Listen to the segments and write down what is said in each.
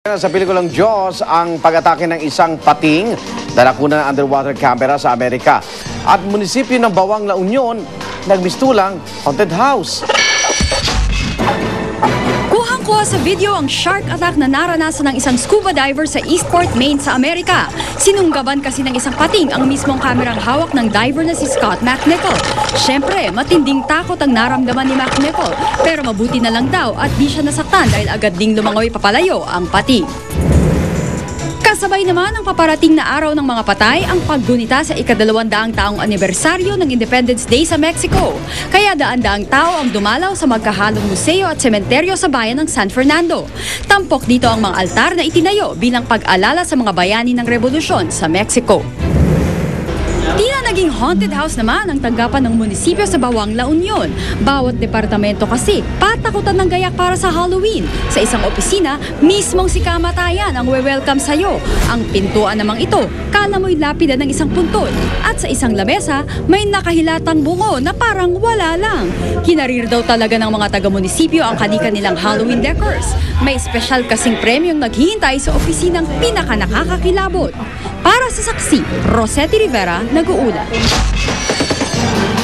Sa pelikulang Jaws ang pag-atake ng isang pating na nakuna ng underwater camera sa Amerika. At munisipyo ng Bawang La Union, nagmistulang haunted house. Kuhang-kuha sa video ang shark attack na naranasan ng isang scuba diver sa Eastport, Maine sa Amerika. Sinunggaban kasi ng isang pating ang mismong kamerang hawak ng diver na si Scott McNichol. Siyempre, matinding takot ang naramdaman ni McNichol, pero mabuti na lang daw at di siya nasaktan dahil agad ding lumangoy papalayo ang pating. Kasabay naman ang paparating na araw ng mga patay ang paggunita sa ika-200 taong anibersaryo ng Independence Day sa Mexico. Kaya daan-daang tao ang dumalaw sa magkahalong museo at sementeryo sa bayan ng San Fernando. Tampok dito ang mga altar na itinayo bilang pag-alala sa mga bayani ng revolusyon sa Mexico. Tila naging haunted house naman ang tanggapan ng munisipyo sa Bawang La Union. Bawat departamento kasi patakutan ng gayak para sa Halloween. Sa isang opisina, mismong si kamatayan ang we-welcome sa'yo. Ang pintuan namang ito, kala mo'y lapida ng isang puntod. At sa isang lamesa, may nakahilatang bungo na parang wala lang. Kinarir daw talaga ng mga taga-munisipyo ang kani-kanilang Halloween decors. May espesyal kasing premyong naghihintay sa opisinang pinaka-nakakakilabot. Para sa saksi, Rosetti Rivera, nag-uula.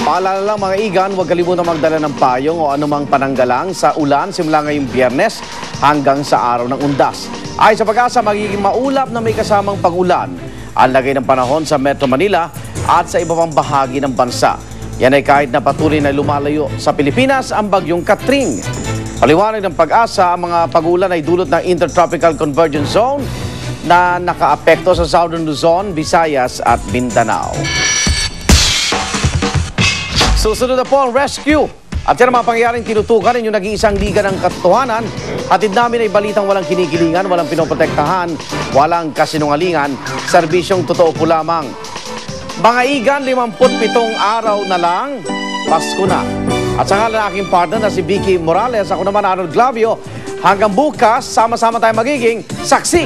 Paalala lang mga igan, huwag kalimutan magdala ng payong o anumang pananggalang sa ulan simula ngayong Biyernes hanggang sa araw ng Undas. Ay sa Pag-asa, magiging maulap na may kasamang pag-ulan ang lagay ng panahon sa Metro Manila at sa iba pang bahagi ng bansa. Yan ay kahit na patuloy na lumalayo sa Pilipinas ang bagyong Katring. Paliwanag ng Pag-asa, ang mga pag-ulan ay dulot ng Intertropical Convergence Zone na nakaapekto sa Southern Luzon, Visayas at Mindanao. Susunod na po ang rescue. At yan ang mga pangyayaring tinutukan ninyong nag-iisang liga ng katotohanan. Hatid namin ay balitang walang kinikilingan, walang pinoprotektahan, walang kasinungalingan, serbisyong totoo po lamang. Mga igan, 57 araw na lang, Pasko na. At sa ngalan ng aking partner na si Vicky Morales, ako naman Arnold Glavio. Hanggang bukas, sama-sama tayo magiging saksi.